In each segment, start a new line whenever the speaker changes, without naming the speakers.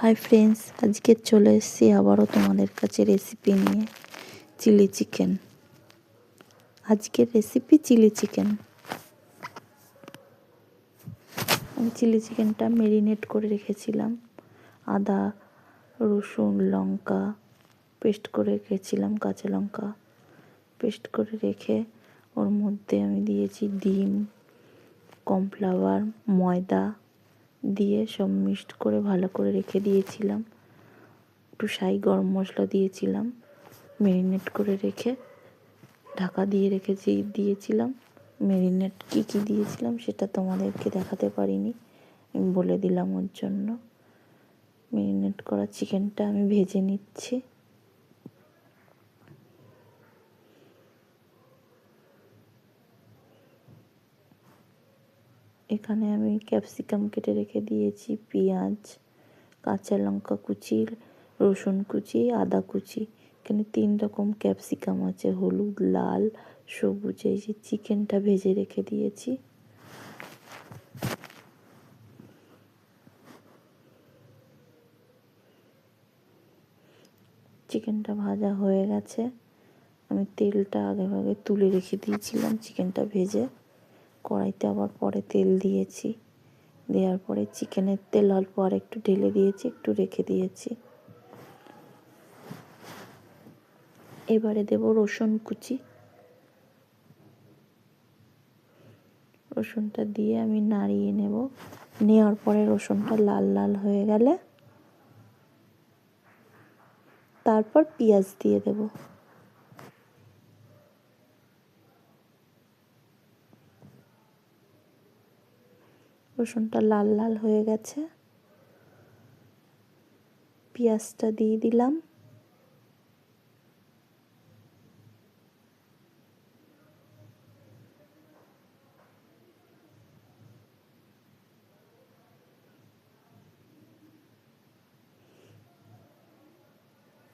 Hi friends, আজকে চলে এসেছি আবারও তোমাদের কাছে রেসিপি নিয়ে। Chilli chicken. আজকের রেসিপি চিলি চিকেন। আমি চিলি চিকেনটা ম্যারিনেট করে রেখেছিলাম। আদা, রসুন, লঙ্কা পেস্ট করে রেখেছিলাম, কাঁচা লঙ্কা পেস্ট করে রেখে ওর মধ্যে আমি দিয়েছি ডিম, কর্নফ্লাওয়ার, ময়দা দিয়ে সব মিক্সড করে ভালো করে রেখে দিয়েছিলাম। একটু শাহি গরম মশলা দিয়েছিলাম। ম্যারিনেট করে রেখে ঢাকা দিয়ে দিয়েছিলাম। ম্যারিনেট কী দিয়েছিলাম সেটা তোমাদেরকে দেখাতে পারিনি, আমি বলে দিলাম ওর জন্য। ম্যারিনেট করা চিকেনটা আমি ভেজে নিচ্ছি। এখানে আমি ক্যাপসিকাম কেটে রেখে দিয়েছি, পেঁয়াজ, কাঁচা লঙ্কা কুচি, রসুন কুচি, আদা কুচি। এখানে 3 রকম ক্যাপসিকাম আছে, হলুদ, লাল, সবুজ। এই যে চিকেনটা ভেজে রেখে দিয়েছি। চিকেনটা ভাজা হয়ে গেছে। আমি তেলটা আগে তুলে রেখে দিয়েছিলাম চিকেনটা ভেজে। কড়াইতে আবার পরে তেল দিয়েছি। দেওয়ার পরে চিকেনের তেল অল্প আর একটু ঢেলে দিয়েছি, একটু রেখে দিয়েছি। এবারে দেব রসুন কুচি। রসুনটা দিয়ে আমি নাড়িয়ে নেব। নেওয়ার পরে রসুনটা লাল লাল হয়ে গেলে তারপর পেঁয়াজ দিয়ে দেব। রসুনটা লাল লাল হয়ে গেছে, পেঁয়াজটা দিয়ে দিলাম।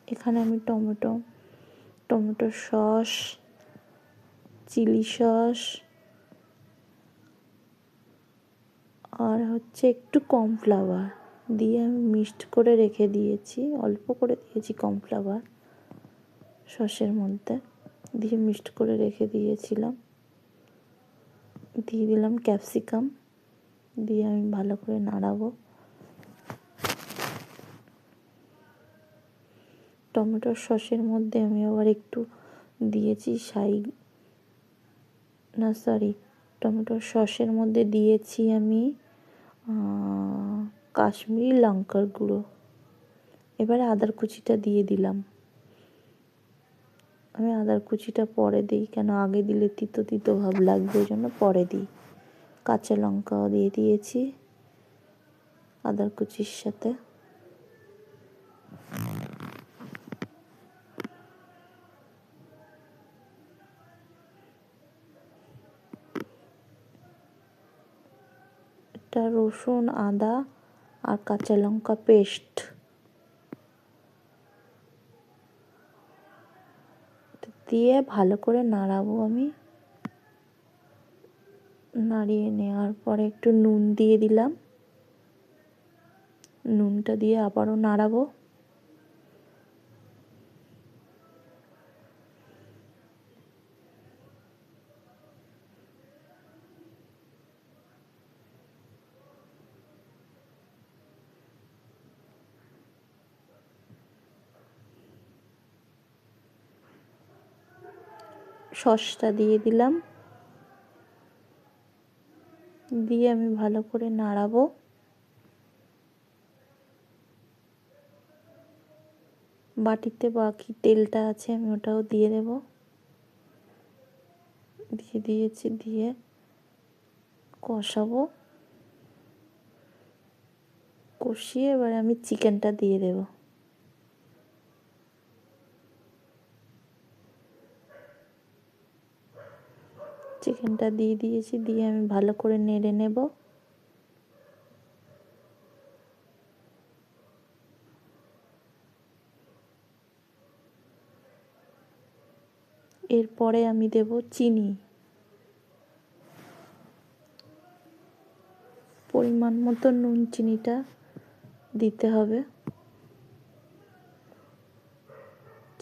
এখানে আমি টমেটো সস, চিলি সস আর একটু কর্নফ্লাওয়ার দিয়ে আমি মিক্সড করে রেখে দিয়েছি। অল্প করে দিয়েছি কর্নফ্লাওয়ার সসের মধ্যে, দিয়ে মিক্সড করে রেখে দিয়েছিলাম। দিয়ে দিলাম ক্যাপসিকাম, দিয়ে আমি ভালো করে নাড়াবো। টমেটোর সসের মধ্যে আমি আবার একটু দিয়েছি টমেটোর সসের মধ্যে দিয়েছি আমি কাশ্মীরি লঙ্কার গুঁড়ো। এবারে আদার কুচিটা দিয়ে দিলাম। আমি আদার কুচিটা পরে দিই, কেন আগে দিলে তিতো তিতো ভাব লাগবে, ওই জন্য পরে দিই। কাঁচা লঙ্কাও দিয়ে দিয়েছি আদার কুচির সাথে। এটা রসুন, আদা আর কাঁচা লঙ্কা পেস্ট দিয়ে ভালো করে নাড়াবো আমি। নাড়িয়ে নেওয়ার পরে একটু নুন দিয়ে দিলাম। নুনটা দিয়ে আবারও নাড়াবো। সসটা দিয়ে দিলাম, দিয়ে আমি ভালো করে নাড়াবো। বাটিতে বাকি তেলটা আছে, আমি ওটাও দিয়ে দেব। দিয়ে দিয়েছি, দিয়ে কষাবো। কষিয়ে এবারে আমি চিকেনটা দিয়ে দেব। চিকেনটা দিয়ে দিয়েছি, দিয়ে আমি ভালো করে নেড়ে নেব। এরপরে আমি দেব চিনি, পরিমাণ মতো নুন চিনিটা দিতে হবে।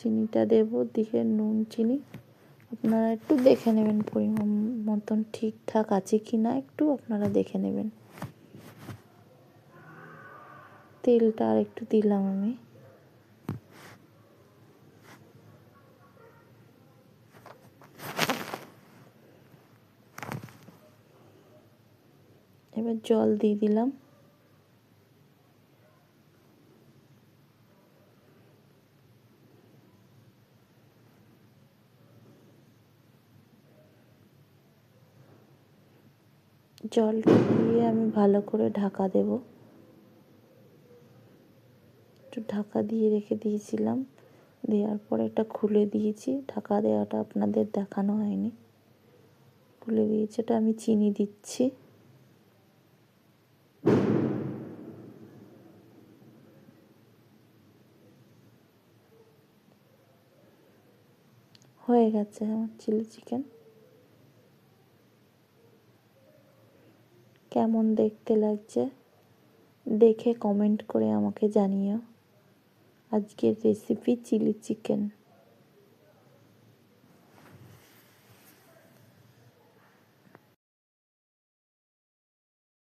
চিনিটা দেব, দিয়ে নুন চিনি আপনারা একটু দেখে নেবেন পরিমাণ মতন ঠিকঠাক আছে কি না, একটু আপনারা দেখে নেবেন। তেলটা আর একটু দিলাম আমি। এবার জল দিয়ে দিলাম। জলটা দিয়ে আমি ভালো করে ঢাকা দেব। একটু ঢাকা দিয়ে রেখে দিয়েছিলাম, দেওয়ার পর এটা খুলে দিয়েছি। ঢাকা দেওয়াটা আপনাদের দেখানো হয়নি, খুলে দিয়েছি। এটা আমি চিনি দিচ্ছি। হয়ে গেছে আমার চিলি চিকেন। কেমন দেখতে লাগছে দেখে কমেন্ট করে আমাকে জানিও। আজকের রেসিপি চিলি চিকেন।